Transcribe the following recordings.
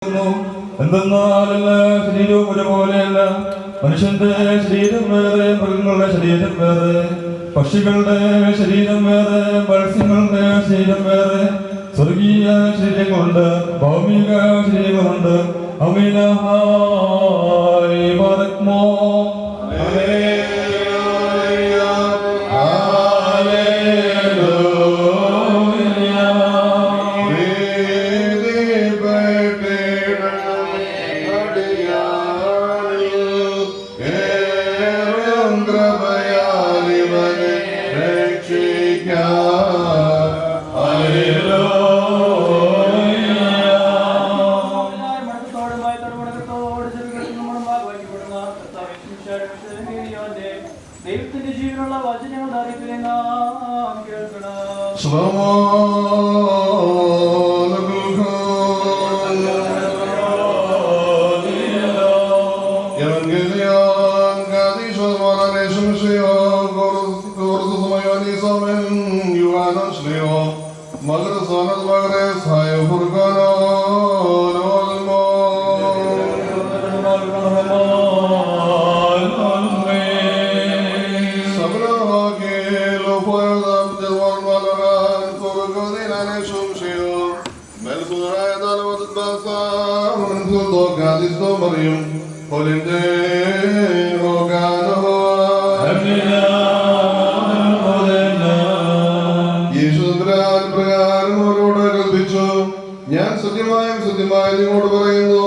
എന്തെന്നാലല്ല ശരീരവും ഒരുപോലെയല്ല. മനുഷ്യന്റെ ശരീരം വേറെ, മൃഗങ്ങളുടെ ശരീരം വേറെ, പക്ഷികളുടെ ശരീരം വേറെ, മത്സ്യങ്ങളുടെ ശരീരം വേറെ. സ്വർഗീയ ശരീരങ്ങളുണ്ട്, ഭൗമിക ശരീരങ്ങളുണ്ട്. അമിനഹായ് ബറക്മോ ദൈവത്തിന്റെ ജീവനുള്ള വചനങ്ങൾ അറിയിപ്പിനെ നാം കേൾക്കണം. ഞാൻ സത്യമായും നിങ്ങളോട് പറയുന്നു,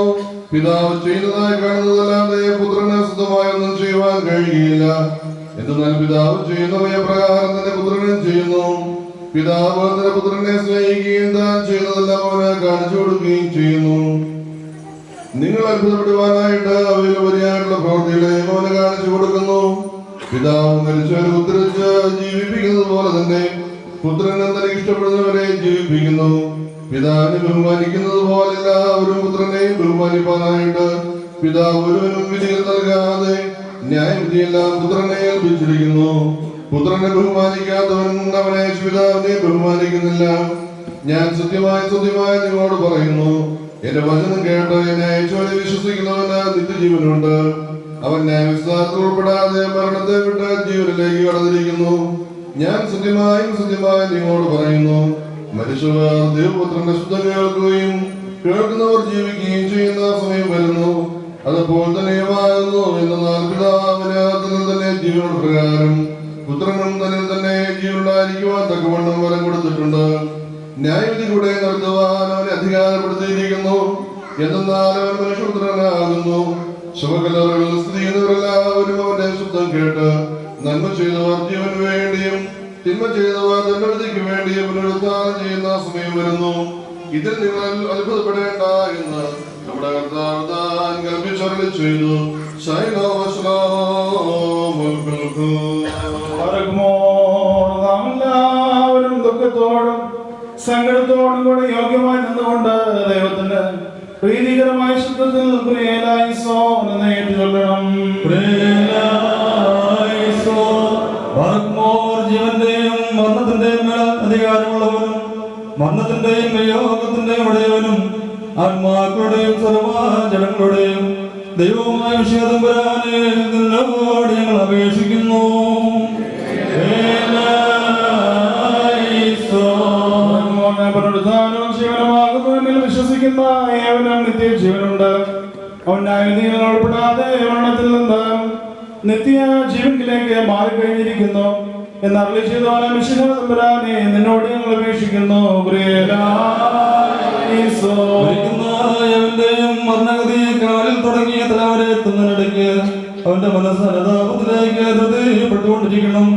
പിതാവ് ചെയ്യുന്നതായി കാണുന്നതല്ലാതെ പുത്രന് സ്വന്തമായി ഒന്നും ചെയ്യുവാൻ കഴിയില്ല. എന്നാൽ പിതാവ് ചെയ്യുന്നവയെ പ്രകാരം തന്നെ പുത്രനും ചെയ്യുന്നു. പിതാവ് തന്റെ പുത്രനെ സ്നേഹിക്കുകയും താൻ ചെയ്യുന്നതെല്ലാം അവന് കാണിച്ചു കൊടുക്കുകയും ചെയ്യുന്നു. നിങ്ങൾ അത്ഭുതപ്പെടുവാനായിട്ട് അവയിൽ ഉപരിയായിട്ടുള്ള പ്രവൃത്തികളെയും അവന് കാണിച്ചു കൊടുക്കുന്നു. പിതാവ് മരിച്ചവരെ ഉദ്ധരിച്ച് ജീവിപ്പിക്കുന്നത് പോലെ തന്നെ പുത്രനെ തനിക്ക് ഇഷ്ടപ്പെടുന്നവരെ ജീവിപ്പിക്കുന്നു. പിതാവിനെ ബഹുമാനിക്കുന്നത് പോലെ എല്ലാവരും പുത്രനെയും ബഹുമാനിപ്പാനായിട്ട് പിതാവ് ഒരുവനും വിധികൾ നൽകാതെ ന്യായവിധിയെല്ലാം പുത്രനെ ഏൽപ്പിച്ചിരിക്കുന്നു. പുത്രനെ ബഹുമാനിക്കാത്തവൻ അവനെ പിതാവിനെ ബഹുമാനിക്കുന്നില്ല. ഞാൻ സത്യമായി നിങ്ങളോട് പറയുന്നു, എന്റെ വചനം കേട്ട് എന്നെ അയച്ചവനെ വിശ്വസിക്കുന്നവന് നിത്യജീവനുണ്ട്. അവൻ ന്യായവിസ്താരത്തിൽ ഉൾപ്പെടാതെ മരണത്തെ വിട്ട് ജീവനിലേക്ക് കടന്നിരിക്കുന്നു. ഞാൻ സത്യമായി നിങ്ങളോട് പറയുന്നു, മനുഷ്യർ ദൈവപുത്രന്റെ ശബ്ദം കേൾക്കുകയും കേൾക്കുന്നവർ ജീവിക്കുകയും ചെയ്യുന്ന സമയം വരുന്നു. അതുപോലെ തന്നെയുമാകുന്നു. എന്നാൽ പിതാവിന് തന്നെ ജീവനുള്ള പ്രകാരം പുത്രനും തന്നിൽ തന്നെ ജീവനുണ്ടായിരിക്കുവാൻ തക്കവണ്ണം വരം കൊടുത്തിട്ടുണ്ട്. ന്യായവിധി കൂടെ നടത്തുവാൻ അവനെ അധികാരപ്പെടുത്തിയിരിക്കുന്നു. എന്നാൽ അവൻ മനുഷ്യപുത്രനാകുന്നു. ശുഭകലറുകളിൽ സ്ഥിതി ചെയ്യുന്നവരെല്ലാവരും അവന്റെ ശബ്ദം കേട്ട് നന്മ ചെയ്തവർ ജീവന് വേണ്ടിയും തിന്മ ചെയ്തവർ ദണ്ഡവിധിക്ക് വേണ്ടിയും പുനരുദ്ധാനം ചെയ്യുന്ന സമയം വരുന്നു. ഇതിൽ നിങ്ങൾ അത്ഭുതപ്പെടേണ്ട എന്ന് നമ്മുടെ കർത്താവ് താൻ കൽപ്പിച്ചരുളി ചെയ്തു. എല്ലാവരും ദുഃഖത്തോടും സങ്കടത്തോടും കൂടെ യോഗ്യമായി നിന്നുകൊണ്ട് ദൈവത്തിന്റെ പ്രീതികരമായ ശബ്ദത്തിൽ ചൊല്ലണം. ജീവന്റെയും മരണത്തിന്റെയും മേൽ അധികാരമുള്ളവനും മരണത്തിന്റെയും യോഗത്തിന്റെയും ഉടയവനും ആത്മാക്കളുടെയും സർവ്വജനങ്ങളുടെയും ദൈവവുമായ വിശുദ്ധതമ്പുരാനെ നിന്നോട് ഞങ്ങൾ അപേക്ഷിക്കുന്നു. ജീവനമാകുന്നവനിൽ വിശ്വസിക്കുന്ന ഏവനും നിത്യജീവനുണ്ട്. അവൻ ന്യായവിധിയിൽ ഉൾപ്പെടാതെ മരണത്തിൽ നിന്ന് നിത്യ ജീവനിലേക്ക് മാറിക്കഴിഞ്ഞിരിക്കുന്നു എന്നറിളി ചെയ്തോളം വിശുദ്ധതമ്പുരാനെ നിന്നോട് ഞങ്ങൾ അപേക്ഷിക്കുന്നു. മരണഗതി കാലിൽ തുടങ്ങിയ തലവരെ എത്തുന്നതിനിടയ്ക്ക് അവന്റെ മനസ്സ് അനുതാപത്തിലേക്ക് ധൃതിപ്പെട്ടുകൊണ്ടിരിക്കണം.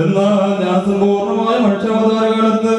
എന്നാൽ ഞാൻ സമ്പൂർണമായ മനുഷ്യാവതാര കാലത്ത്